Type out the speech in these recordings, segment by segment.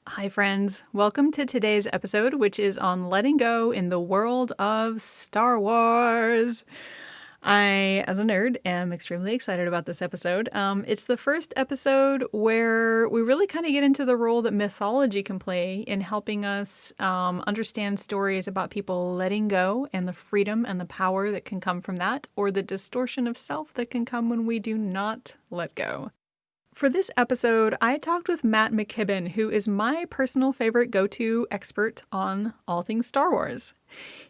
Hi, friends. Welcome to today's episode, which is on letting go in the world of Star Wars. I, as a nerd, am extremely excited about this episode. It's the first episode where we really kind of get into the role that mythology can play in helping us understand stories about people letting go and the freedom and the power that can come from that, or the distortion of self that can come when we do not let go. For this episode, I talked with Matt McKibben, who is my personal favorite go-to expert on all things Star Wars.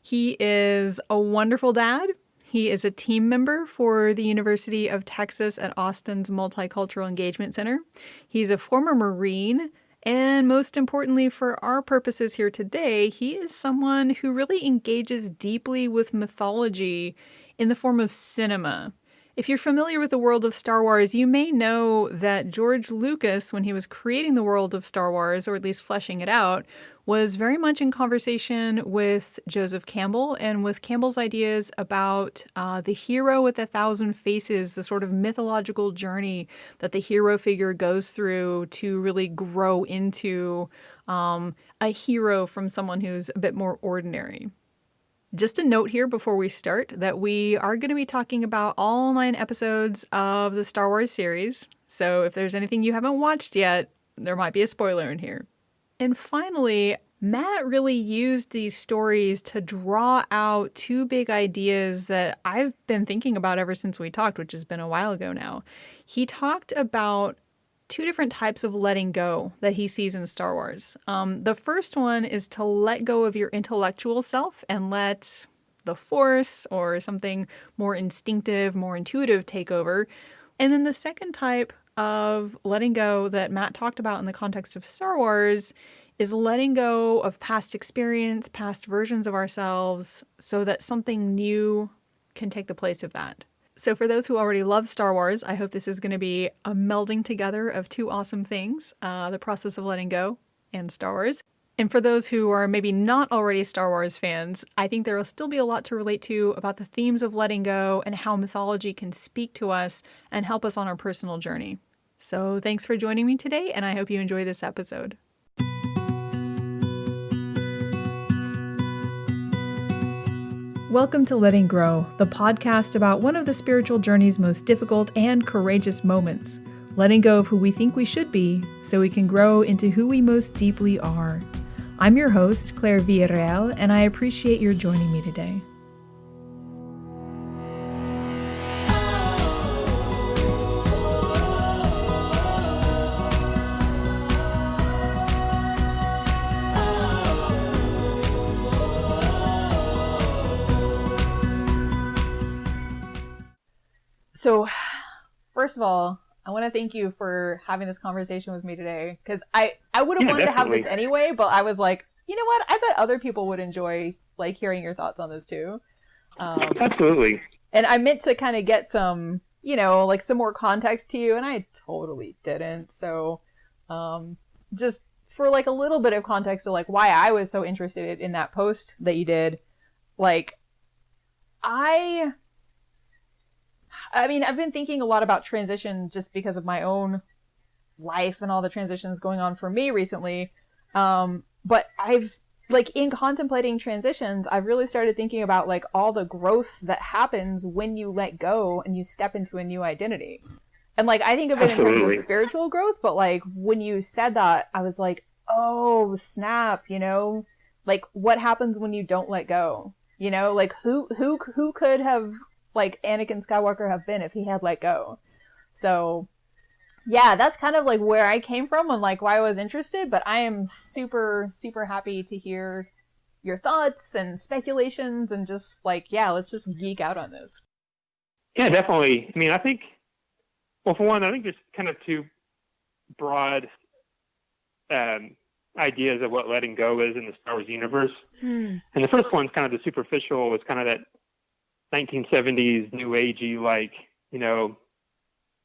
He is a wonderful dad. He is a team member for the University of Texas at Austin's Multicultural Engagement Center. He's a former Marine, and most importantly for our purposes here today, he is someone who really engages deeply with mythology in the form of cinema. If you're familiar with the world of Star Wars, you may know that George Lucas, when he was creating the world of Star Wars, or at least fleshing it out, was very much in conversation with Joseph Campbell and with Campbell's ideas about the hero with 1,000 faces, the sort of mythological journey that the hero figure goes through to really grow into a hero from someone who's a bit more ordinary. Just a note here before we start that we are going to be talking about all 9 episodes of the Star Wars series. So if there's anything you haven't watched yet, there might be a spoiler in here. And finally, Matt really used these stories to draw out 2 big ideas that I've been thinking about ever since we talked, which has been a while ago now. He talked about 2 different types of letting go that he sees in Star Wars. The first one is to let go of your intellectual self and let the Force or something more instinctive, more intuitive take over. And then the second type of letting go that Matt talked about in the context of Star Wars is letting go of past experience, past versions of ourselves, so that something new can take the place of that. So for those who already love Star Wars, I hope this is going to be a melding together of 2 awesome things, the process of letting go and Star Wars. And for those who are maybe not already Star Wars fans, I think there will still be a lot to relate to about the themes of letting go and how mythology can speak to us and help us on our personal journey. So thanks for joining me today, and I hope you enjoy this episode. Welcome to Letting Grow, the podcast about one of the spiritual journey's most difficult and courageous moments, letting go of who we think we should be so we can grow into who we most deeply are. I'm your host, Claire Villarreal, and I appreciate your joining me today. So, first of all, I want to thank you for having this conversation with me today, because I would have wanted to have this anyway, but I was like, you know what? I bet other people would enjoy hearing your thoughts on this too. Absolutely. And I meant to kind of get some, some more context to you, and I totally didn't. So, just for a little bit of context of why I was so interested in that post that you did, I've been thinking a lot about transition just because of my own life and all the transitions going on for me recently. But I've, in contemplating transitions, I've really started thinking about, all the growth that happens when you let go and you step into a new identity. And, I think of it in terms of spiritual growth, but, when you said that, I was like, oh, snap, what happens when you don't let go? Who could have... Anakin Skywalker have been if he had let go. So, yeah, that's kind of where I came from and why I was interested, but I am super, super happy to hear your thoughts and speculations and just let's just geek out on this. Yeah, definitely. I think, well, for one, I think there's kind of 2 broad ideas of what letting go is in the Star Wars universe. And the first one's kind of the superficial, is kind of that 1970s new agey,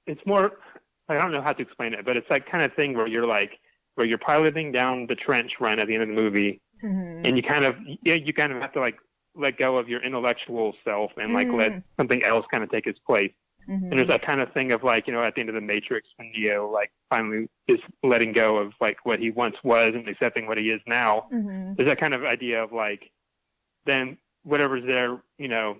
it's more, I don't know how to explain it, but it's kind of thing where you're piloting down the trench run at the end of the movie, and you kind of have to let go of your intellectual self and let something else kind of take its place. And there's that kind of thing of like, at the end of the Matrix when Neo like finally is letting go of like what he once was and accepting what he is now. There's that kind of idea of like, then whatever's there,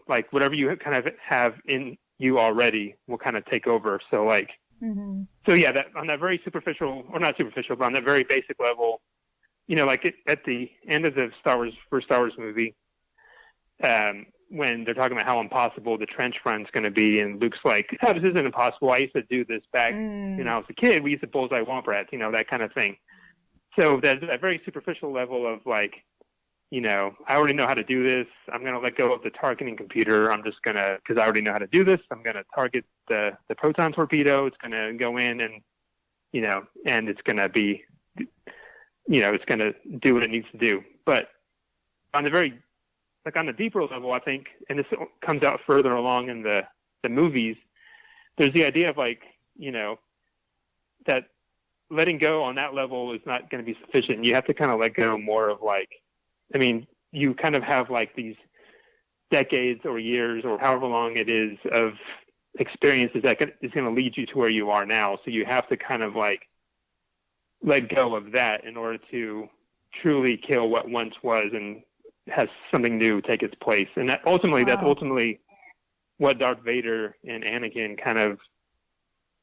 like whatever you kind of have in you already will kind of take over. So like, so yeah, that on that very superficial, or not superficial, but on that very basic level, like at the end of the first Star Wars movie, when they're talking about how impossible the trench run's going to be, and Luke's like, oh, this isn't impossible. I used to do this back when I was a kid. We used to bullseye womp rats, that kind of thing. So there's that very superficial level of like, I already know how to do this. I'm going to let go of the targeting computer. I'm just going to, because I already know how to do this, I'm going to target the proton torpedo. It's going to go in and, and it's going to be, it's going to do what it needs to do. But on the very, like on the deeper level, I think, and this comes out further along in the movies, there's the idea of like, that letting go on that level is not going to be sufficient. You have to kind of let go more of like, you kind of have like these decades or years or however long it is of experiences that is going to lead you to where you are now. So you have to kind of like let go of that in order to truly kill what once was and has something new take its place. And that ultimately, that's ultimately what Darth Vader and Anakin kind of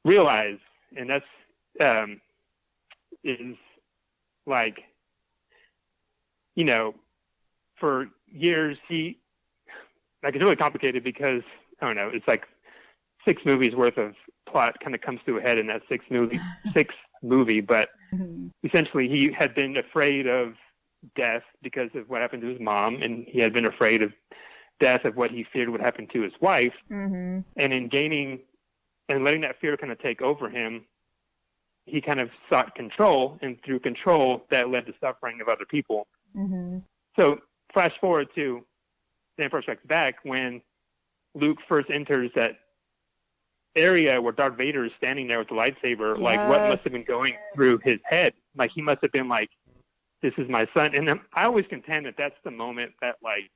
realize. And that's, is like, for years, it's really complicated because, I don't know, it's like 6 movies worth of plot kind of comes to a head in that sixth movie. But essentially he had been afraid of death because of what happened to his mom, and he had been afraid of death of what he feared would happen to his wife. And in gaining and letting that fear kind of take over him, he kind of sought control, and through control that led to suffering of other people. So flash forward to The Empire Strikes Back, when Luke first enters that area where Darth Vader is standing there with the lightsaber. Like, what must have been going through his head? Like, he must have been like, this is my son. And I always contend that that's the moment that like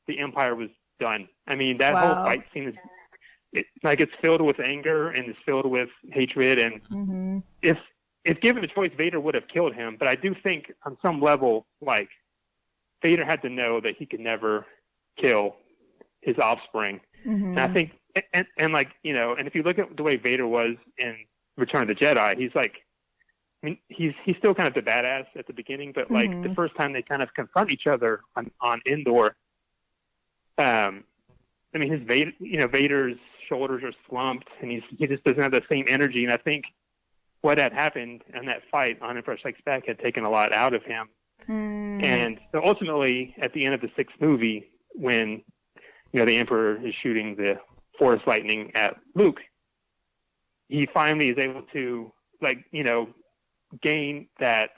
the Empire was done. That whole fight scene is it's filled with anger and it's filled with hatred. And if given a choice, Vader would have killed him. But I do think on some level, like, Vader had to know that he could never kill his offspring. And I think, and like, and if you look at the way Vader was in Return of the Jedi, he's like, he's still kind of the badass at the beginning, but like the first time they kind of confront each other on Endor, his Vader's shoulders are slumped, and he just doesn't have the same energy. And I think what had happened in that fight on Empire Strikes Back had taken a lot out of him. And so ultimately, at the end of the 6th movie, when the Emperor is shooting the Force lightning at Luke, he finally is able to gain that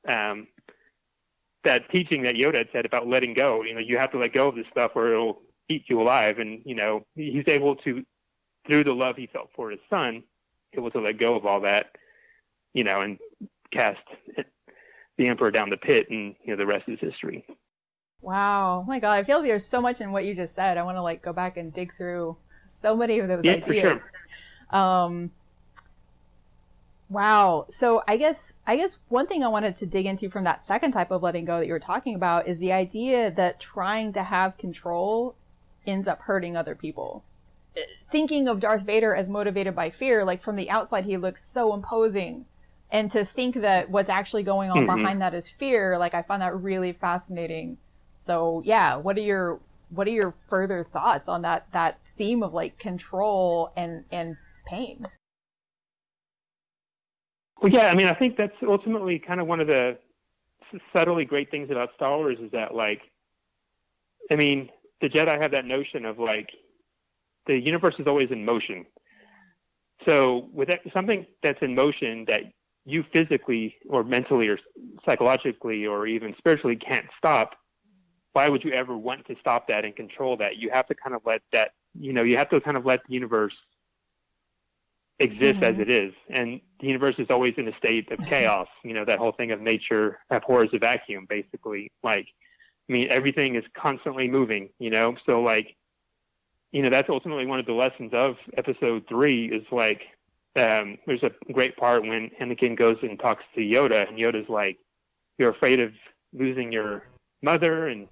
that teaching that Yoda had said about letting go. You have to let go of this stuff or it'll eat you alive. And he's able to, through the love he felt for his son, able to let go of all that, and cast the Emperor down the pit, and the rest is history. Wow. Oh my God. I feel like there's so much in what you just said. I want to go back and dig through so many of those ideas. For sure. Wow. So I guess one thing I wanted to dig into from that second type of letting go that you were talking about is the idea that trying to have control ends up hurting other people. Thinking of Darth Vader as motivated by fear, like from the outside, he looks so imposing. And to think that what's actually going on behind that is fear, I find that really fascinating. So yeah, what are your further thoughts on that theme of control and pain? Well, yeah, I think that's ultimately kind of one of the subtly great things about Star Wars is that, the Jedi have that notion of, the universe is always in motion. So with something that's in motion that you physically or mentally or psychologically or even spiritually can't stop, why would you ever want to stop that and control that? You have to kind of let that, you have to kind of let the universe exist as it is. And the universe is always in a state of chaos. That whole thing of nature abhors a vacuum, basically. Everything is constantly moving, so that's ultimately one of the lessons of episode 3 is like, there's a great part when Anakin goes and talks to Yoda, and Yoda's like, you're afraid of losing your mother, and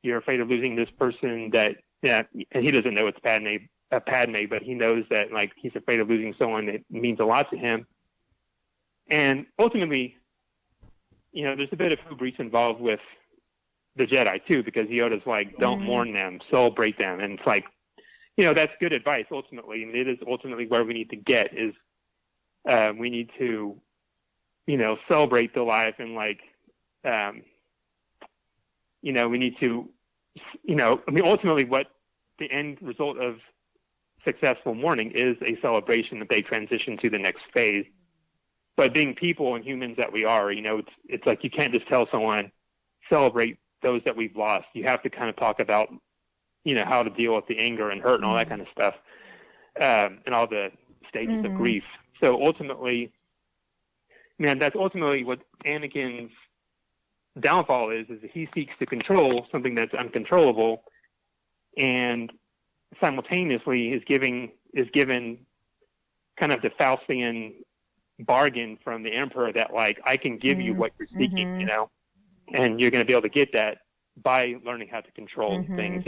you're afraid of losing this person that, and he doesn't know it's Padme, but he knows that, like, he's afraid of losing someone that means a lot to him. And ultimately, there's a bit of hubris involved with the Jedi too, because Yoda's like, don't mourn them, celebrate them. And it's like, that's good advice ultimately. And it is ultimately where we need to get is, we need to, celebrate the life, and like, we need to, ultimately what the end result of successful mourning is a celebration that they transition to the next phase. But being people and humans that we are, it's like you can't just tell someone, celebrate those that we've lost. You have to kind of talk about, how to deal with the anger and hurt and all that kind of stuff, and all the stages of grief. So ultimately, that's ultimately what Anakin's downfall is that he seeks to control something that's uncontrollable, and simultaneously is given kind of the Faustian bargain from the Emperor that, like, I can give you what you're seeking, and you're going to be able to get that by learning how to control things,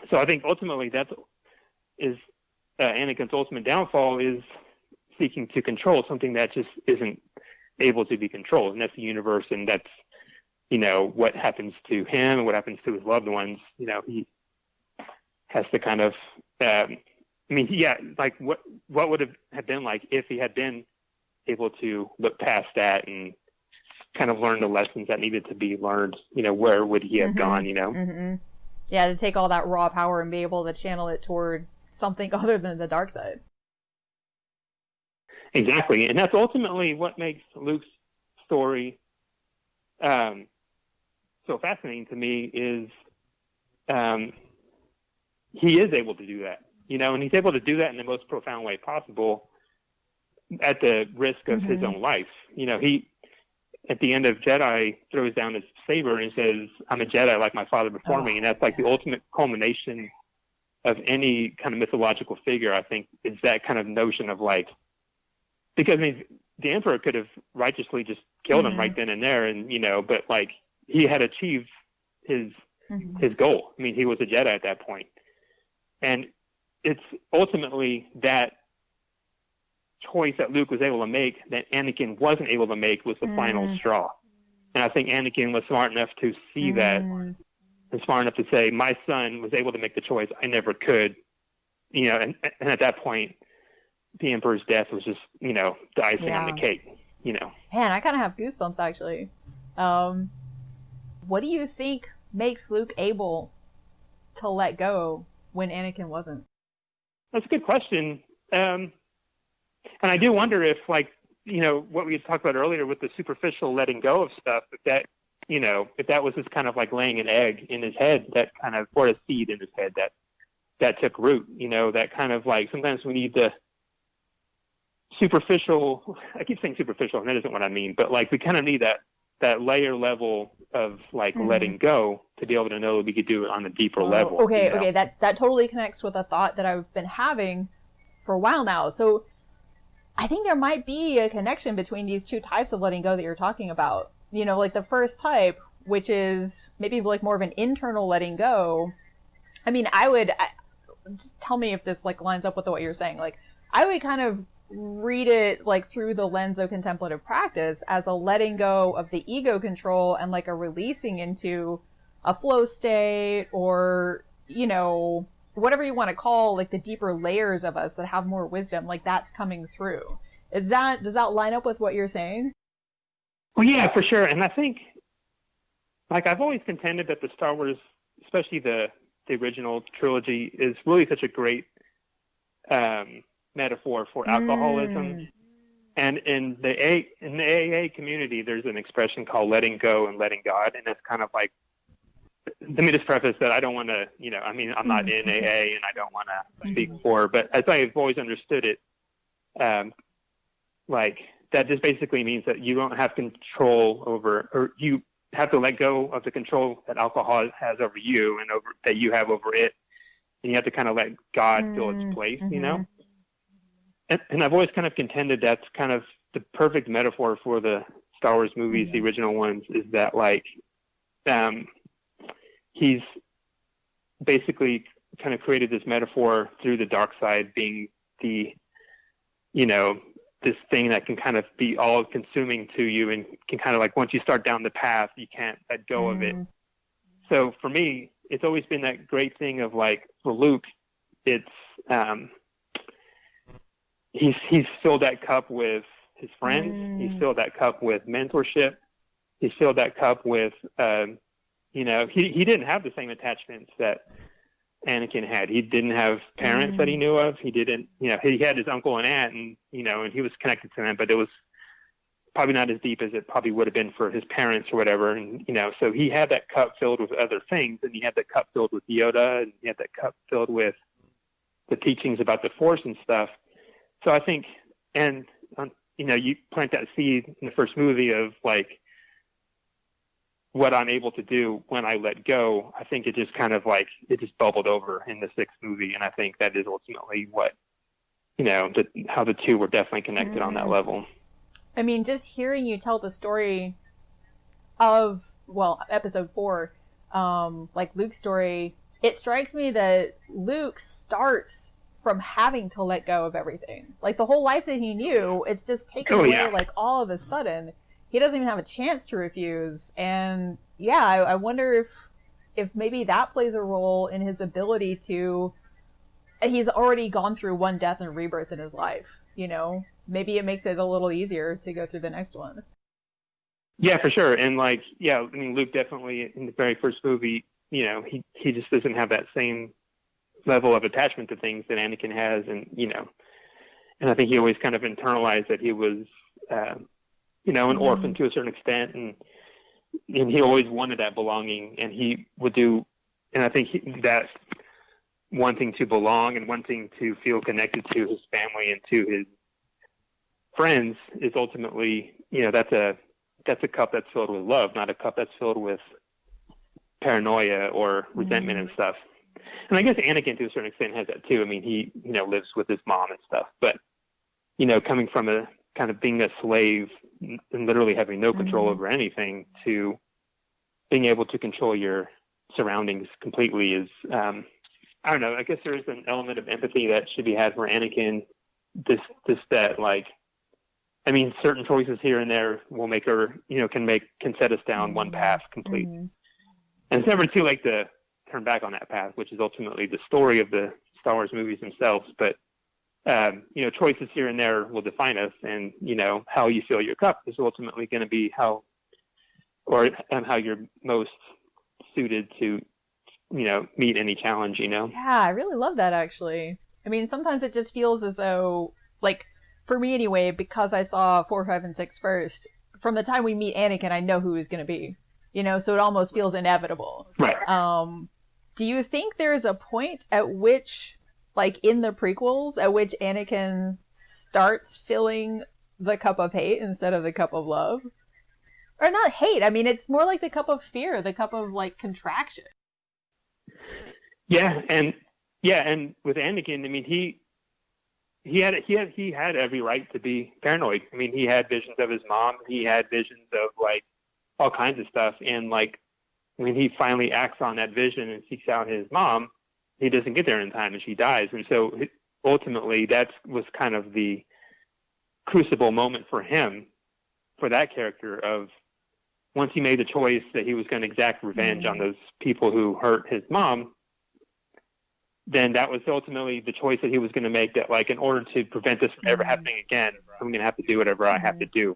So I think ultimately that is Anakin's ultimate downfall, is seeking to control something that just isn't able to be controlled, and that's the universe, and that's what happens to him and what happens to his loved ones. He has to kind of, like what would have been like if he had been able to look past that and kind of learn the lessons that needed to be learned. Where would he have gone? Yeah, to take all that raw power and be able to channel it toward something other than the dark side. Exactly, and that's ultimately what makes Luke's story so fascinating to me. Is he is able to do that, and he's able to do that in the most profound way possible, at the risk of his own life. He, at the end of Jedi, throws down his saber and says, I'm a Jedi like my father before me. And that's like the ultimate culmination of any kind of mythological figure, I think, is that kind of notion of like, because the Emperor could have righteously just killed him right then and there, and but like he had achieved his goal. He was a Jedi at that point. And it's ultimately that choice that Luke was able to make that Anakin wasn't able to make was the final straw. And I think Anakin was smart enough to see that, and smart enough to say, my son was able to make the choice I never could. And at that point, the Emperor's death was just, the icing on the cake, Man, I kind of have goosebumps, actually. What do you think makes Luke able to let go when Anakin wasn't? That's a good question. And I do wonder if, like, what we had talked about earlier with the superficial letting go of stuff, if that was just kind of like laying an egg in his head, that kind of, or a seed in his head that took root, that kind of like, sometimes we need the superficial, I keep saying superficial, and that isn't what I mean, but like we kind of need that layer level of like letting go to be able to know that we could do it on a deeper level. Okay, that totally connects with a thought that I've been having for a while now. So I think there might be a connection between these two types of letting go that you're talking about. Like the first type, which is maybe like more of an internal letting go. Just tell me if this like lines up with what you're saying. Like I would kind of read it like through the lens of contemplative practice as a letting go of the ego control and like a releasing into a flow state, or whatever you want to call like the deeper layers of us that have more wisdom, like that's coming through. Does that line up with what you're saying? Well, yeah, for sure. And I think, like, I've always contended that the Star Wars, especially the original trilogy, is really such a great metaphor for alcoholism. And in the AA community, there's an expression called letting go and letting God. And that's kind of like, let me just preface that I don't want to, I'm not in AA and I don't want to speak for, but as I've always understood it, like that just basically means that you don't have control over, or you have to let go of the control that alcohol has over you and over that you have over it. and you have to kind of let God fill its place, you know? And I've always kind of contended that's kind of the perfect metaphor for the Star Wars movies, the original ones, is that like he's basically kind of created this metaphor through the dark side being the, you know, this thing that can kind of be all consuming to you and can kind of like, once you start down the path, you can't let go of it. So for me, it's always been that great thing of like, for Luke, it's, he's filled that cup with his friends. He's filled that cup with mentorship. He's filled that cup with, you know, he didn't have the same attachments that Anakin had. He didn't have parents that he knew of. He didn't, you know, he had his uncle and aunt, and, you know, and he was connected to them, but it was probably not as deep as it probably would have been for his parents or whatever. And, you know, so he had that cup filled with other things, and he had that cup filled with Yoda, and he had that cup filled with the teachings about the Force and stuff. So I think, and, you know, you plant that seed in the first movie of like, what I'm able to do when I let go. I think it just kind of like, it just bubbled over in the sixth movie. And I think that is ultimately what, you know, how the two were definitely connected on that level. I mean, just hearing you tell the story of, well, episode 4, like Luke's story, it strikes me that Luke starts from having to let go of everything. Like the whole life that he knew, it's just taken away like all of a sudden. He doesn't even have a chance to refuse. And yeah, I wonder if maybe that plays a role in his ability to, he's already gone through one death and rebirth in his life, you know? Maybe it makes it a little easier to go through the next one. Yeah, for sure. And like, yeah, I mean, Luke definitely in the very first movie, you know, he just doesn't have that same level of attachment to things that Anakin has. And, you know, and I think he always kind of internalized that he was, you know, an orphan to a certain extent. And he always wanted that belonging, and he would do, and I think that wanting to belong and wanting to feel connected to his family and to his friends is ultimately, you know, that's a cup that's filled with love, not a cup that's filled with paranoia or resentment and stuff. And I guess Anakin to a certain extent has that too. I mean, he, you know, lives with his mom and stuff, but, you know, coming from a kind of being a slave and literally having no control over anything to being able to control your surroundings completely is, I don't know, I guess there is an element of empathy that should be had for Anakin. That like, I mean, certain choices here and there will make her, you know, can set us down one path completely. And it's never too late to turn back on that path, which is ultimately the story of the Star Wars movies themselves. But, you know, choices here and there will define us, and, you know, how you fill your cup is ultimately going to be how you're most suited to, you know, meet any challenge, you know? Yeah, I really love that, actually. I mean, sometimes it just feels as though, like, for me anyway, because I saw 4, 5, and 6 first, from the time we meet Anakin, I know who he's going to be, you know, so it almost feels inevitable. Right. Do you think there's a point at which, like in the prequels, at which Anakin starts filling the cup of hate instead of the cup of love? Or not hate, I mean, it's more like the cup of fear, the cup of, like, contraction. Yeah, and with Anakin, I mean, he had every right to be paranoid. I mean, he had visions of his mom. He had visions of like all kinds of stuff. And like when he finally acts on that vision and seeks out his mom, he doesn't get there in time, and she dies. And so ultimately, that was kind of the crucible moment for him, for that character. Of once he made the choice that he was going to exact revenge on those people who hurt his mom, then that was ultimately the choice that he was going to make, that like, in order to prevent this from ever happening again, I'm going to have to do whatever I have to do.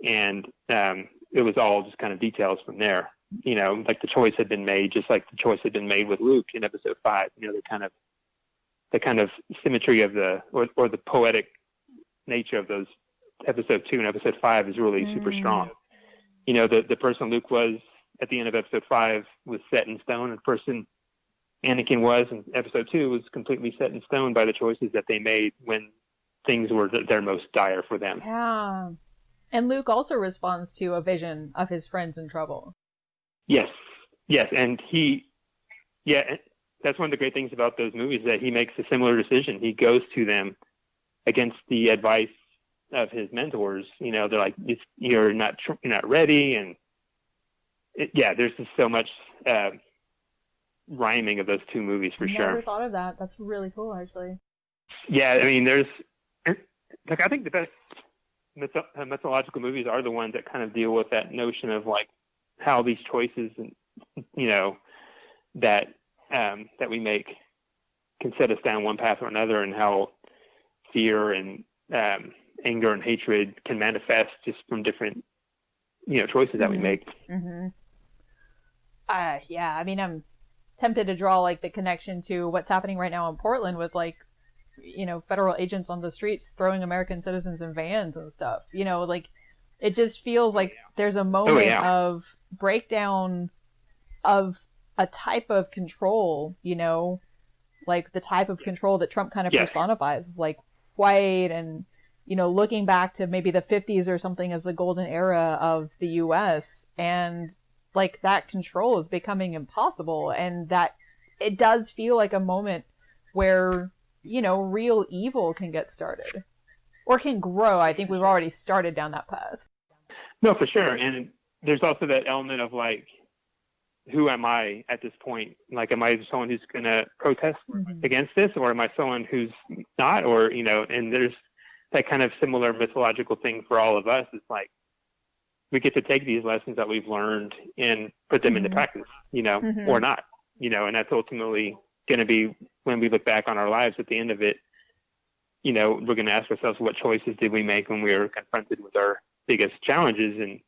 And it was all just kind of details from there. You know, like the choice had been made, just like the choice had been made with Luke in episode 5. You know, the kind of symmetry of or the poetic nature of those episode 2 and episode 5 is really super strong. You know, the person Luke was at the end of episode 5 was set in stone, and the person Anakin was in episode 2 was completely set in stone by the choices that they made when things were their most dire for them. Yeah. And Luke also responds to a vision of his friends in trouble. Yes. And that's one of the great things about those movies, that he makes a similar decision. He goes to them against the advice of his mentors. They're like, you're not ready. And there's just so much rhyming of those two movies for sure. Never thought of that. That's really cool, actually. Yeah, I mean, I think the best mythological movies are the ones that kind of deal with that notion of like how these choices and that we make can set us down one path or another, and how fear and anger and hatred can manifest just from different choices that we make. Mm-hmm. Yeah, I mean, I'm tempted to draw like the connection to what's happening right now in Portland with like federal agents on the streets throwing American citizens in vans and stuff. Like it just feels like there's a moment of breakdown of a type of control, like the type of control that Trump kind of personifies, like white and, looking back to maybe the 50s or something as the golden era of the US, and like that control is becoming impossible, and that it does feel like a moment where, real evil can get started or can grow. I think we've already started down that path. No, for sure. And there's also that element of like, who am I at this point? Like, am I someone who's going to protest against this, or am I someone who's not? Or, and there's that kind of similar mythological thing for all of us. It's like, we get to take these lessons that we've learned and put them into practice, or not, and that's ultimately going to be, when we look back on our lives at the end of it, we're going to ask ourselves, what choices did we make when we were confronted with our biggest challenges? And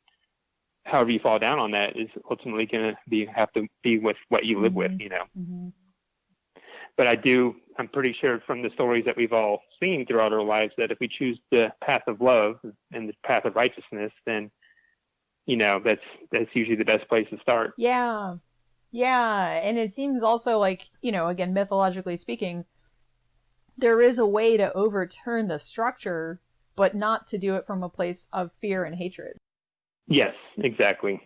however you fall down on that is ultimately going to have to be with what you live with, But I'm pretty sure from the stories that we've all seen throughout our lives that if we choose the path of love and the path of righteousness, then, that's usually the best place to start. Yeah. Yeah. And it seems also like, again, mythologically speaking, there is a way to overturn the structure, but not to do it from a place of fear and hatred. Yes, exactly.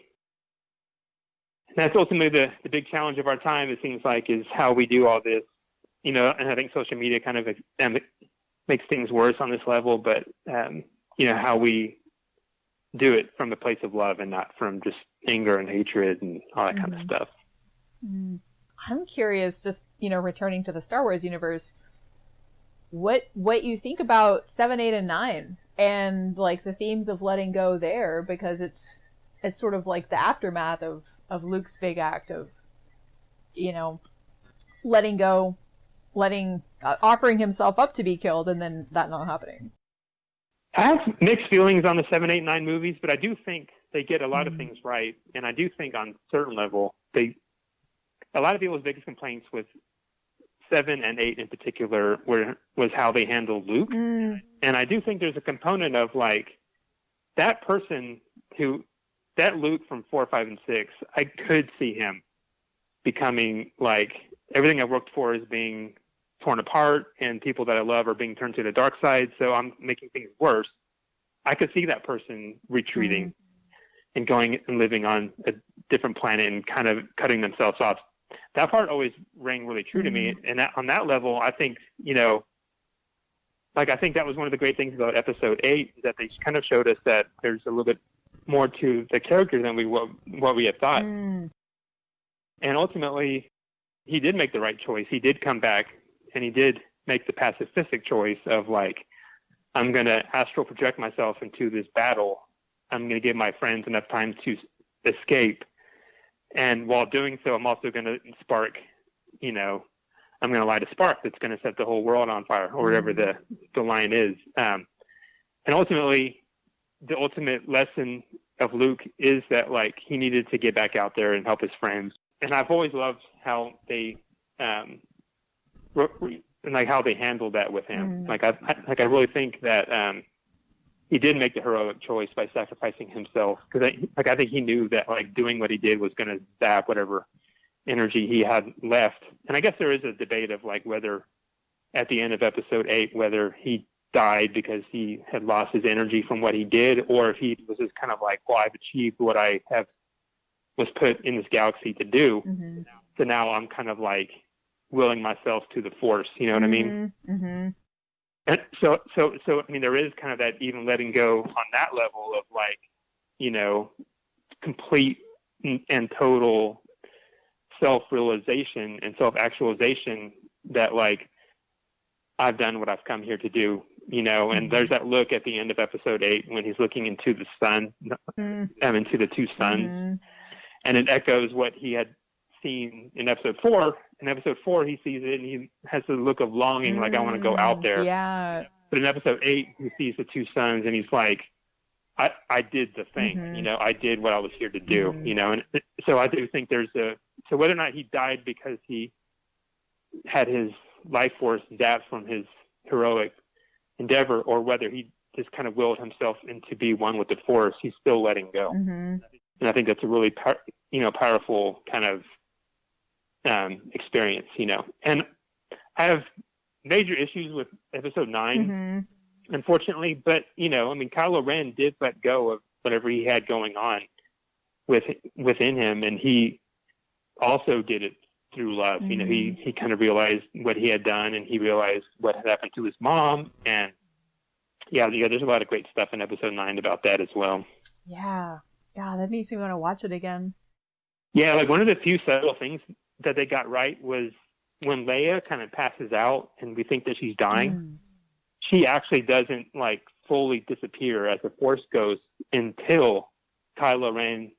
And that's ultimately the big challenge of our time, it seems like, is how we do all this, and I think social media kind of makes things worse on this level, but, how we do it from a place of love and not from just anger and hatred and all that kind of stuff. I'm curious, just, returning to the Star Wars universe, what you think about 7, 8, and 9 and like the themes of letting go there, because it's sort of like the aftermath of Luke's big act of, letting go, offering himself up to be killed, and then that not happening. I have mixed feelings on the 7, 8, 9 movies, but I do think they get a lot of things right. And I do think on a certain level, a lot of people's biggest complaints with 7 and 8 in particular was how they handled Luke. And I do think there's a component of like that Luke from 4, 5, and 6, I could see him becoming like, everything I've worked for is being torn apart and people that I love are being turned to the dark side. So I'm making things worse. I could see that person retreating and going and living on a different planet and kind of cutting themselves off. That part always rang really true to me. And on that level, I think, I think that was one of the great things about episode 8, that they kind of showed us that there's a little bit more to the character than what we had thought. And ultimately, he did make the right choice. He did come back, and he did make the pacifistic choice of like, I'm going to astral project myself into this battle. I'm going to give my friends enough time to escape. And while doing so, I'm also going to spark, I'm going to light a spark that's going to set the whole world on fire, or whatever the line is. And ultimately, the ultimate lesson of Luke is that like he needed to get back out there and help his friends. And I've always loved how they, how they handled that with him. I really think that he did make the heroic choice by sacrificing himself, because I think he knew that like doing what he did was going to zap whatever energy he had left. And I guess there is a debate of like whether at the end of episode 8 whether he died because he had lost his energy from what he did, or if he was just kind of like, well, I've achieved what I was put in this galaxy to do. So now I'm kind of like willing myself to the Force. You know what I mean? Mm-hmm. And so I mean, there is kind of that even letting go on that level of like, you know, complete and total self-realization and self-actualization that like I've done what I've come here to do, you know. And there's that look at the end of episode 8 when he's looking into the sun, into the two suns, and it echoes what he had seen in episode 4. In episode 4, he sees it and he has the look of longing, like I want to go out there. Yeah. But in episode 8, he sees the two suns and he's like, I did the thing, you know, I did what I was here to do, you know. And so I do think so whether or not he died because he had his life force zapped from his heroic endeavor, or whether he just kind of willed himself into be one with the Force, he's still letting go. And I think that's a really, powerful kind of experience, you know. And I have major issues with episode 9, unfortunately, but, you know, I mean, Kylo Ren did let go of whatever he had going on within him, and he also did it through love. You know, he kind of realized what he had done, and he realized what had happened to his mom, and yeah, there's a lot of great stuff in episode 9 about that as well. Yeah, that makes me want to watch it again. Yeah, like one of the few subtle things that they got right was when Leia kind of passes out and we think that she's dying, she actually doesn't like fully disappear as the Force ghost until Kylo Ren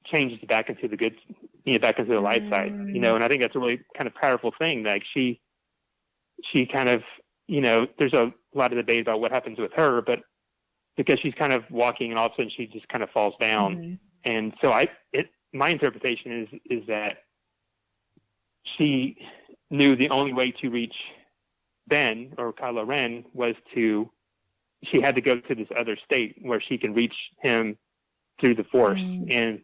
changes back into the good, back into the light side, you know. And I think that's a really kind of powerful thing. Like she kind of, you know, there's a lot of debate about what happens with her, but because she's kind of walking and all of a sudden she just kind of falls down. And so my interpretation is that she knew the only way to reach Ben or Kylo Ren was she had to go to this other state where she can reach him through the Force. And,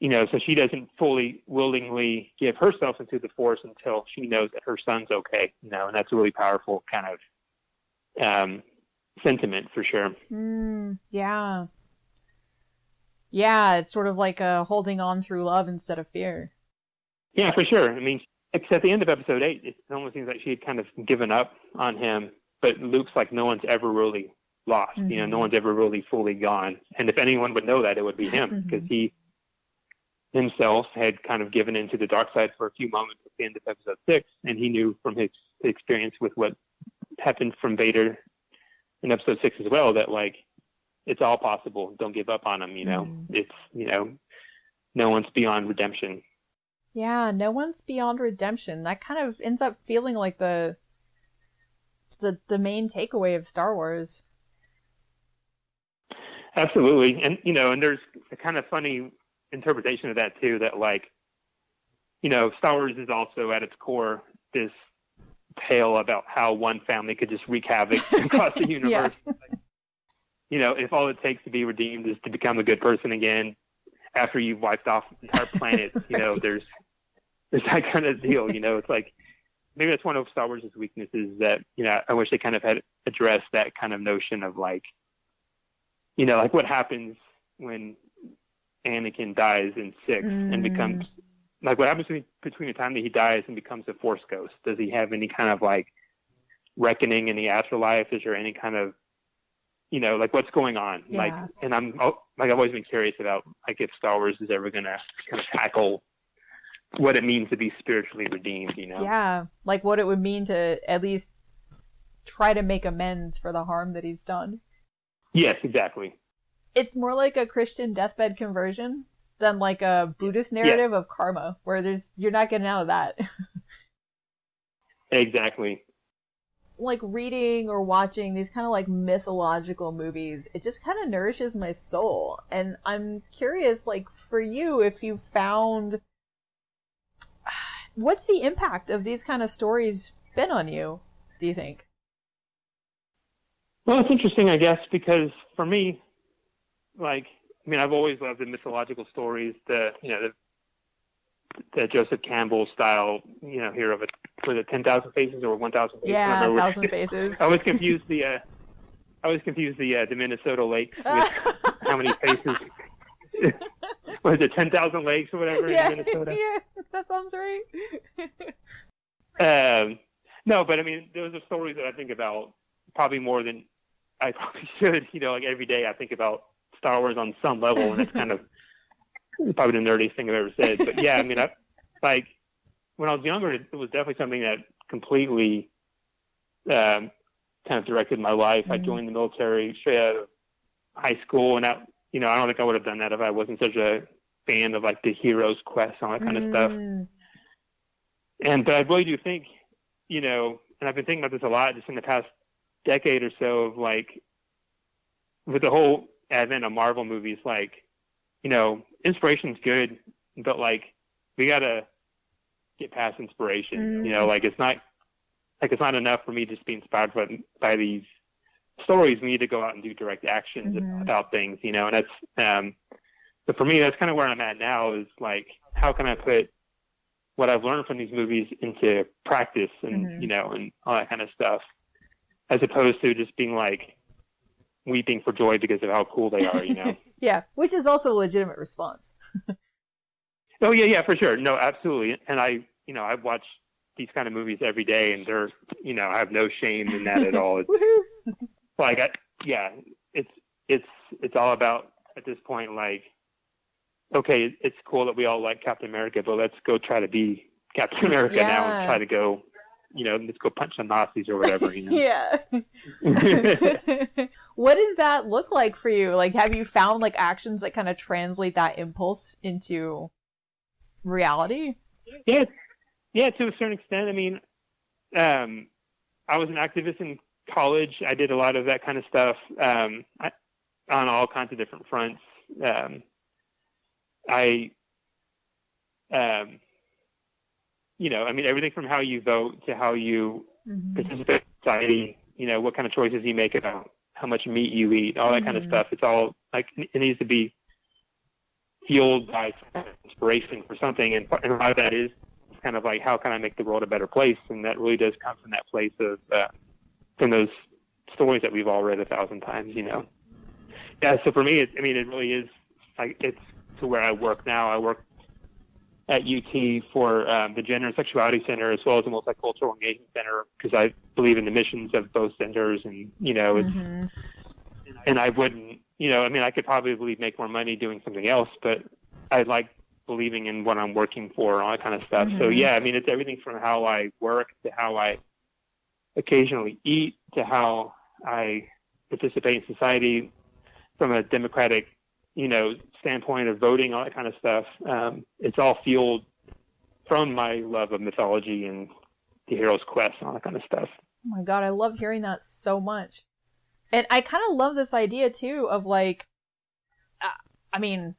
you know, so she doesn't fully willingly give herself into the Force until she knows that her son's okay, you know, and that's a really powerful kind of sentiment for sure. Yeah. Yeah, it's sort of like holding on through love instead of fear. Yeah, for sure. I mean, at the end of episode 8, it almost seems like she had kind of given up on him, but Luke's like no one's ever really lost. You know, no one's ever really fully gone. And if anyone would know that, it would be him, because he himself had kind of given into the dark side for a few moments at the end of episode 6, and he knew from his experience with what happened from Vader in episode 6 as well that like it's all possible. Don't give up on him, you know. It's, you know, no one's beyond redemption. Yeah, no one's beyond redemption. That kind of ends up feeling like the main takeaway of Star Wars. Absolutely. And, you know, and there's a kind of funny interpretation of that too, that like, you know, Star Wars is also at its core this tale about how one family could just wreak havoc across the universe. You know, if all it takes to be redeemed is to become a good person again after you've wiped off the entire planet, you know, there's that kind of deal, you know. It's like, maybe that's one of Star Wars' weaknesses, that, you know, I wish they kind of had addressed that kind of notion of like, you know, like what happens when Anakin dies in 6 and becomes, like what happens between the time that he dies and becomes a Force ghost? Does he have any kind of like reckoning in the afterlife? Is there any kind of, you know, like what's going on? Like, and I've always been curious about like if Star Wars is ever going to kind of tackle what it means to be spiritually redeemed, you know? Yeah, like what it would mean to at least try to make amends for the harm that he's done. Yes, exactly. It's more like a Christian deathbed conversion than like a Buddhist narrative of karma, where you're not getting out of that. Exactly. Like reading or watching these kind of like mythological movies, it just kind of nourishes my soul. And I'm curious, like for you, if you found, what's the impact of these kind of stories been on you, do you think? Well, it's interesting, I guess, because for me, like, I mean, I've always loved the mythological stories, the Joseph Campbell style, you know, hero of it. Was it 10,000 Faces or 1,000 Faces? Yeah, 1,000 Faces. I always confuse the Minnesota Lake with how many faces what is it, 10,000 Lakes or whatever in Minnesota? Yeah, that sounds right. No, but I mean, those are stories that I think about probably more than I probably should. Like every day I think about Star Wars on some level, and it's kind of probably the nerdiest thing I've ever said. But yeah, I mean, like when I was younger, it was definitely something that completely kind of directed my life. I joined the military straight out of high school, and that, I don't think I would have done that if I wasn't such a fan of like the hero's quest and all that kind of stuff. But I really do think, and I've been thinking about this a lot just in the past decade or so of like, with the whole advent of Marvel movies, like, inspiration's good, but like, we gotta get past inspiration. Like it's not enough for me just to be inspired by these stories. We need to go out and do direct actions about things, and that's, but for me, that's kind of where I'm at now, is like, how can I put what I've learned from these movies into practice and, and all that kind of stuff, as opposed to just being like weeping for joy because of how cool they are, Yeah, which is also a legitimate response. Oh yeah, for sure. No, absolutely. And I watch these kind of movies every day, and they're, I have no shame in that at all. It's like, it's all about, at this point, like, okay, it's cool that we all like Captain America, but let's go try to be Captain America now and try to go, let's go punch some Nazis or whatever, Yeah. What does that look like for you? Like, have you found like actions that kind of translate that impulse into reality? Yeah, to a certain extent. I mean, I was an activist in college. I did a lot of that kind of stuff on all kinds of different fronts. I mean, everything from how you vote to how you participate in society, what kind of choices you make about how much meat you eat, all that kind of stuff. It's all like, it needs to be fueled by inspiration for something. And a lot of that is kind of like, how can I make the world a better place? And that really does come from that place of, from those stories that we've all read 1,000 times, Yeah. So for me, it really is like, it's to where I work now. I work at UT for the Gender and Sexuality Center, as well as the Multicultural Engagement Center, because I believe in the missions of both centers. And, it's, and I wouldn't, I could probably make more money doing something else, but I like believing in what I'm working for and all that kind of stuff. So yeah, it's everything from how I work to how I occasionally eat to how I participate in society from a democratic, standpoint of voting, all that kind of stuff. It's all fueled from my love of mythology and the hero's quest and all that kind of stuff. Oh my God, I love hearing that so much. And I kind of love this idea too of like, putting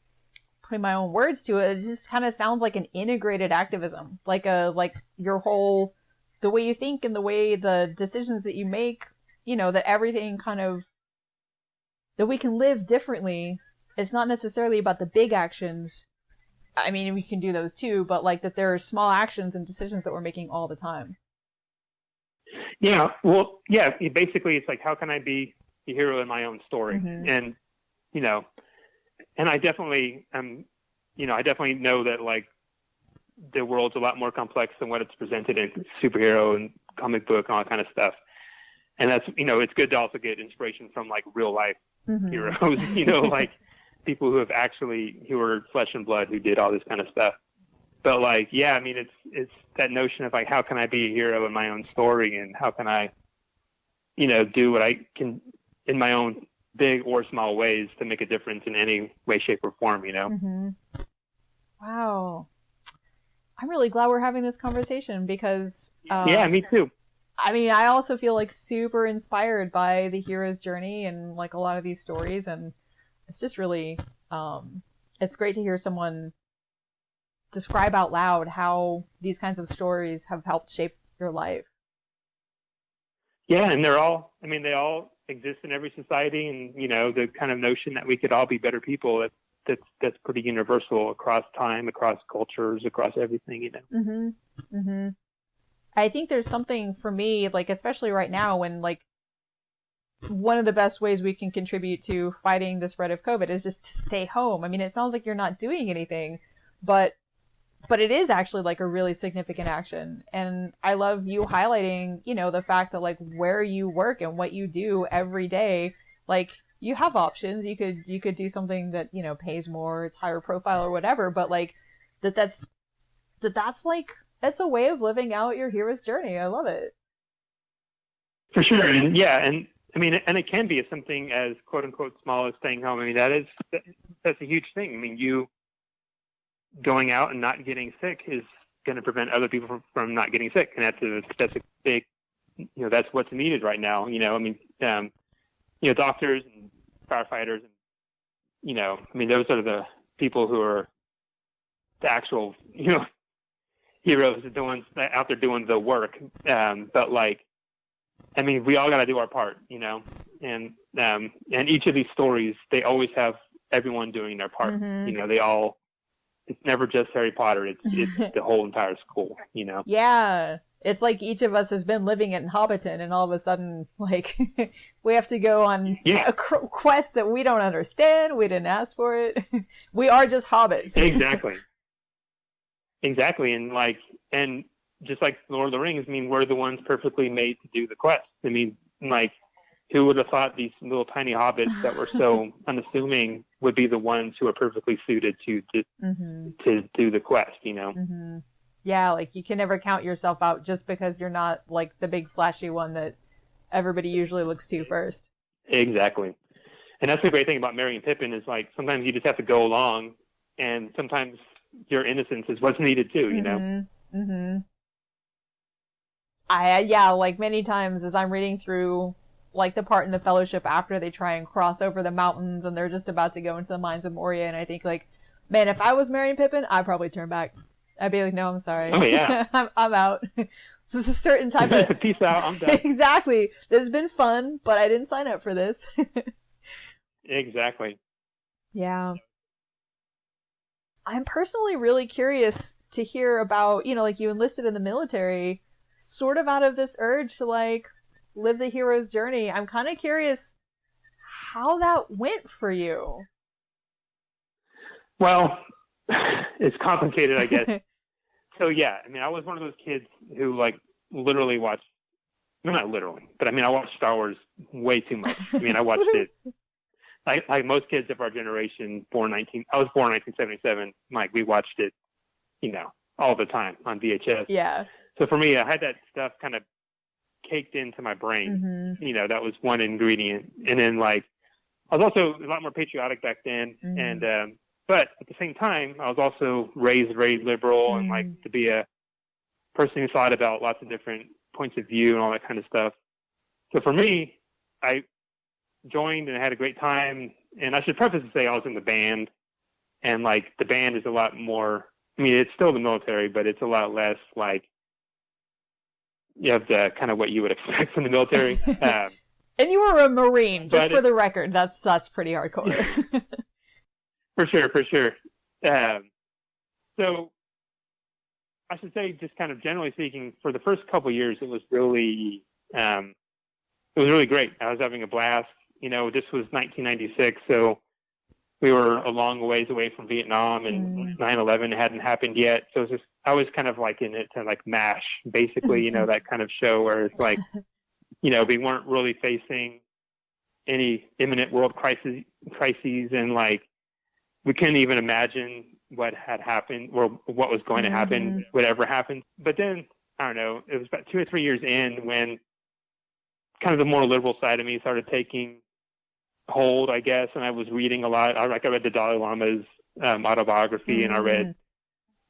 my own words to it, it just kind of sounds like an integrated activism, like your whole, the way you think and the way the decisions that you make, that everything kind of, that we can live differently. It's not necessarily about the big actions. We can do those too, but like that there are small actions and decisions that we're making all the time. Yeah. Well, yeah, basically it's like, how can I be the hero in my own story? And, and I definitely, I definitely know that like the world's a lot more complex than what it's presented in superhero and comic book and all that kind of stuff. And that's, it's good to also get inspiration from like real life heroes, like people who are flesh and blood, who did all this kind of stuff. But like, yeah, it's that notion of like, how can I be a hero in my own story, and how can I, do what I can in my own big or small ways to make a difference in any way, shape, or form, Wow. I'm really glad we're having this conversation because... yeah, me too. I also feel like super inspired by the hero's journey and like a lot of these stories, and it's just really, it's great to hear someone describe out loud how these kinds of stories have helped shape your life. Yeah, and they all exist in every society, and the kind of notion that we could all be better people, that's pretty universal across time, across cultures, across everything, I think there's something for me, like especially right now when like one of the best ways we can contribute to fighting the spread of COVID is just to stay home. I mean, it sounds like you're not doing anything, but it is actually like a really significant action. And I love you highlighting, you know, the fact that like where you work and what you do every day, like you have options. You could do something that, you know, pays more, it's higher profile or whatever, but like that's like, it's a way of living out your hero's journey. I love it. For sure. And yeah, and I mean, and it can be something as quote unquote small as staying home. I mean, that's a huge thing. I mean, you going out and not getting sick is going to prevent other people from not getting sick. And that's a big, you know, that's what's needed right now. You know, I mean, you know, doctors and firefighters, and, you know, I mean, those are the people who are the actual, you know, heroes, the ones out there doing the work. But like, I mean, we all got to do our part, you know, and each of these stories, they always have everyone doing their part. Mm-hmm. You know, it's never just Harry Potter. It's the whole entire school, you know? Yeah. It's like each of us has been living in Hobbiton, and all of a sudden, like, we have to go on a quest that we don't understand. We didn't ask for it. We are just hobbits. Exactly. And just like Lord of the Rings, I mean, we're the ones perfectly made to do the quest. I mean, like, who would have thought these little tiny hobbits that were so unassuming would be the ones who are perfectly suited to do the quest, you know? Mm-hmm. Yeah, like, you can never count yourself out just because you're not, like, the big flashy one that everybody usually looks to first. Exactly. And that's the great thing about Merry and Pippin is, like, sometimes you just have to go along, and sometimes your innocence is what's needed too, you know? Mm-hmm. Like many times as I'm reading through like the part in the Fellowship after they try and cross over the mountains and they're just about to go into the mines of Moria, and I think like, man, if I was Merry and Pippin, I'd probably turn back. I'd be like, no, I'm sorry. Oh yeah. I'm out. This is a certain type of peace out, I'm done. Exactly. This has been fun, but I didn't sign up for this. Exactly. Yeah. I'm personally really curious to hear about, you know, like you enlisted in the military sort of out of this urge to like live the hero's journey. I'm kind of curious how that went for you. Well, it's complicated, I guess. So yeah, I mean, I was one of those kids who like literally watched, no, not literally, but I mean, I watched Star Wars way too much. I mean, I watched it like most kids of our generation, I was born in 1977. Like we watched it, you know, all the time on VHS. Yeah. So for me, I had that stuff kind of caked into my brain. Mm-hmm. You know, that was one ingredient. And then like, I was also a lot more patriotic back then. Mm-hmm. And, but at the same time, I was also raised very liberal and like to be a person who thought about lots of different points of view and all that kind of stuff. So for me, I joined and I had a great time. And I should preface to say I was in the band, and like the band is a lot more, I mean, it's still the military, but it's a lot less like, you have the kind of what you would expect from the military. And you were a Marine, just for the record. That's pretty hardcore. For sure. So I should say, just kind of generally speaking, for the first couple of years, it was really great. I was having a blast. You know, this was 1996, so we were a long ways away from Vietnam, and 9/11 hadn't happened yet. So it was just, I was kind of like in it to like MASH, basically, you know, that kind of show where it's like, you know, we weren't really facing any imminent world crises, and like we couldn't even imagine what had happened or what was going to happen, whatever happened. But then, I don't know, it was about 2 or 3 years in when kind of the more liberal side of me started taking hold, I guess, and I was reading a lot. I read the Dalai Lama's autobiography, and I read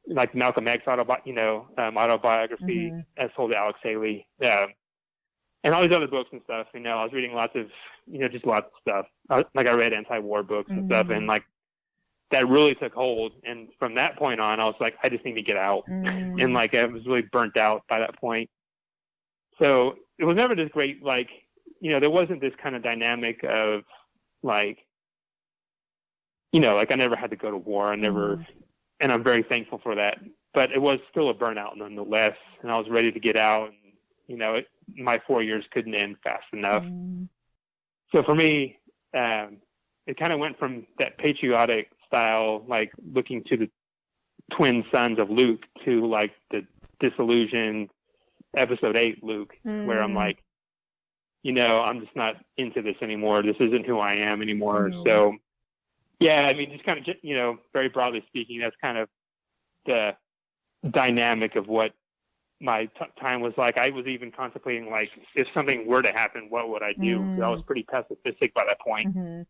like Malcolm X autobiography as told to Alex Haley, and all these other books and stuff. You know, I was reading lots of, you know, just lots of stuff. Like I read anti-war books and stuff, and like that really took hold. And from that point on, I was like, I just need to get out, and like I was really burnt out by that point. So it was never this great, like, you know, there wasn't this kind of dynamic of like, you know, like I never had to go to war. I never, and I'm very thankful for that. But it was still a burnout nonetheless, and I was ready to get out. And, you know, my 4 years couldn't end fast enough. So for me, it kind of went from that patriotic style, like looking to the twin sons of Luke, to like the disillusioned episode 8 Luke, where I'm like, I'm just not into this anymore. This isn't who I am anymore. So yeah, I mean, just kind of, very broadly speaking, that's kind of the dynamic of what my time was like. I was even contemplating, like, if something were to happen, what would I do? I was pretty pacifistic by that point.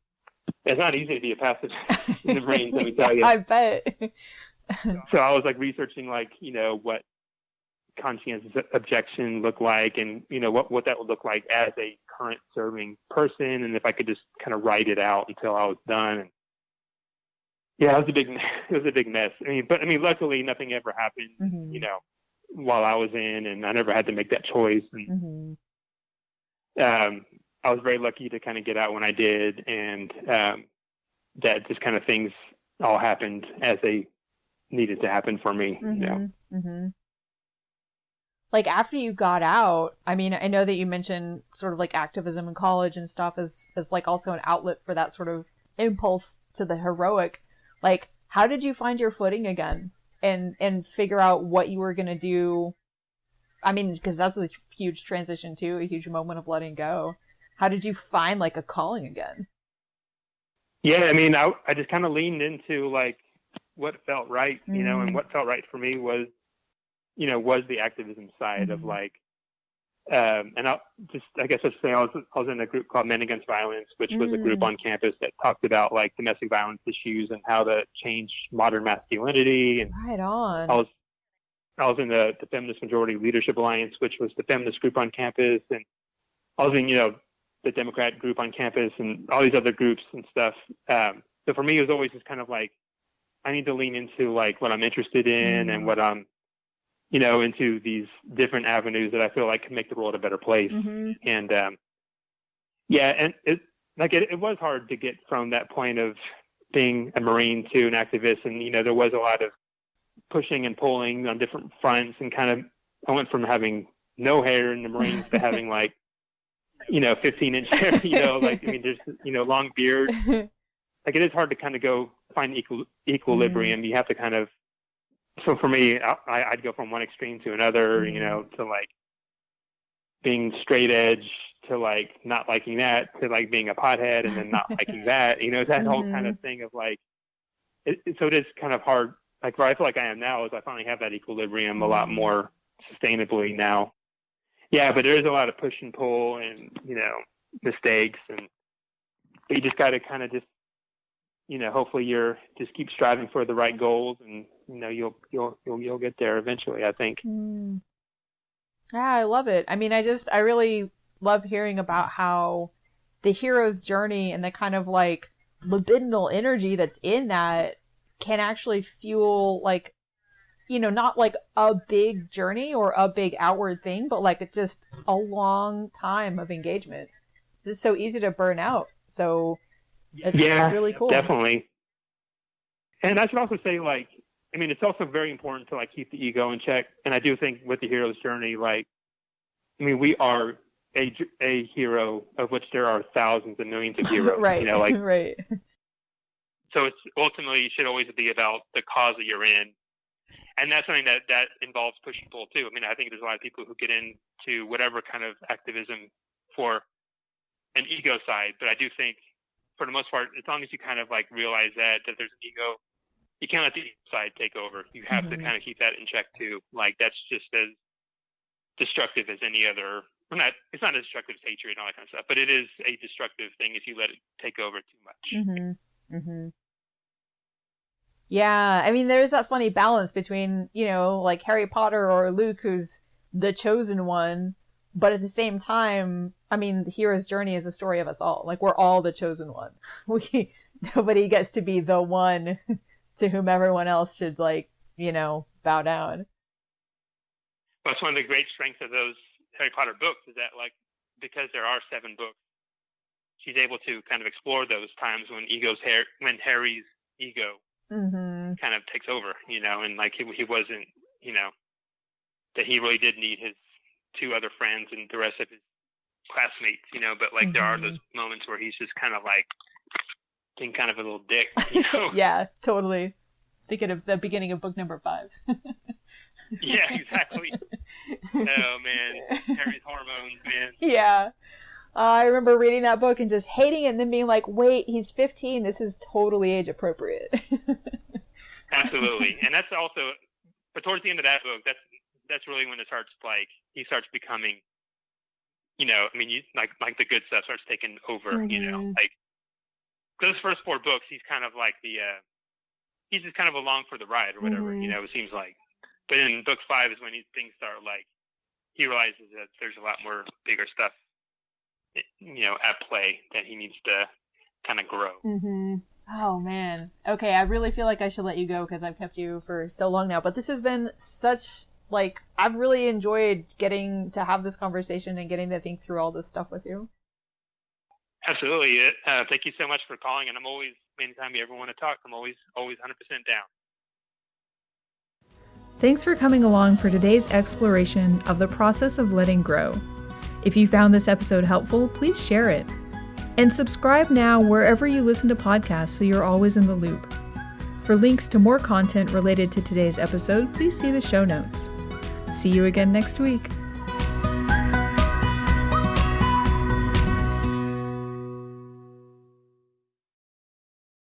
It's not easy to be a pacifist in the Marines, let me tell you. I bet. So I was like researching, like, what conscientious objection looked like, and what that would look like as a current serving person, and if I could just kind of write it out until I was done. And yeah, it was a big mess. But luckily nothing ever happened, while I was in, and I never had to make that choice. And I was very lucky to kind of get out when I did, and that just kind of things all happened as they needed to happen for me. Like, after you got out, I know that you mentioned sort of like activism in college and stuff as like also an outlet for that sort of impulse to the heroic. Like, how did you find your footing again and figure out what you were going to do? Because that's a huge transition too, a huge moment of letting go. How did you find like a calling again? Yeah, I just kind of leaned into like what felt right, and what felt right for me was the activism side of like, and I guess I'll say I was in a group called Men Against Violence, which was a group on campus that talked about like domestic violence issues and how to change modern masculinity. And right on. I was in the Feminist Majority Leadership Alliance, which was the feminist group on campus, and I was in the Democrat group on campus and all these other groups and stuff. So for me, it was always just kind of like, I need to lean into like what I'm interested in and what I'm into these different avenues that I feel like can make the world a better place. And and it was hard to get from that point of being a Marine to an activist, and there was a lot of pushing and pulling on different fronts, and kind of I went from having no hair in the Marines to having like 15-inch hair, there's long beard. Like, it is hard to kind of go find equilibrium. You have to kind of, so for me, I'd go from one extreme to another, to like being straight edge, to like not liking that, to like being a pothead and then not liking that, that whole kind of thing of like, so it is kind of hard. Like, where I feel like I am now is I finally have that equilibrium a lot more sustainably now. Yeah, but there is a lot of push and pull and, mistakes, but you just got to kind of just, hopefully you're just keep striving for the right goals, and, you'll get there eventually, I think. Yeah, I love it. I really love hearing about how the hero's journey and the kind of like libidinal energy that's in that can actually fuel like, not like a big journey or a big outward thing, but like just a long time of engagement. It's just so easy to burn out. So it's really cool. Definitely. And I should also say, like, it's also very important to like keep the ego in check. And I do think with the hero's journey, like, we are a hero, of which there are thousands and millions of heroes. Right. Right. So it's ultimately should always be about the cause that you're in. And that's something that involves push and pull too. I think there's a lot of people who get into whatever kind of activism for an ego side, but I do think for the most part, as long as you kind of like realize that there's an ego, you can't let the ego side take over. You have to kind of keep that in check too. Like, that's just as destructive as any other. It's not as destructive as hatred and all that kind of stuff, but it is a destructive thing if you let it take over too much. Yeah, there's that funny balance between, like Harry Potter or Luke, who's the chosen one, but at the same time, the hero's journey is a story of us all. Like, we're all the chosen one. Nobody gets to be the one to whom everyone else should, like, bow down. Well, it's one of the great strengths of those Harry Potter books is that, like, because there are 7 books, she's able to kind of explore those times when Harry's ego kind of takes over, and like he wasn't, that he really did need his 2 other friends and the rest of his classmates, you know, but like there are those moments where he's just kind of like being kind of a little dick, you know? Yeah, totally. Thinking of the beginning of book number 5. Yeah, exactly. Oh man, Harry's hormones, man. Yeah. I remember reading that book and just hating it and then being like, wait, he's 15. This is totally age appropriate. Absolutely. And that's also, but towards the end of that book, that's really when it starts, like, he starts becoming, you know, I mean, like the good stuff starts taking over, you know, like those first 4 books, he's kind of like he's just kind of along for the ride or whatever, you know, it seems like. But in book 5 is when things start, like, he realizes that there's a lot more bigger stuff, you know, at play that he needs to kind of grow. Oh man. Okay, I really feel like I should let you go because I've kept you for so long now, but this has been such, like, I've really enjoyed getting to have this conversation and getting to think through all this stuff with you. Absolutely. Thank you so much for calling, and I'm always, anytime you ever want to talk, I'm always 100% down. Thanks for coming along for today's exploration of the process of letting grow. If you found this episode helpful, please share it. And subscribe now wherever you listen to podcasts so you're always in the loop. For links to more content related to today's episode, please see the show notes. See you again next week.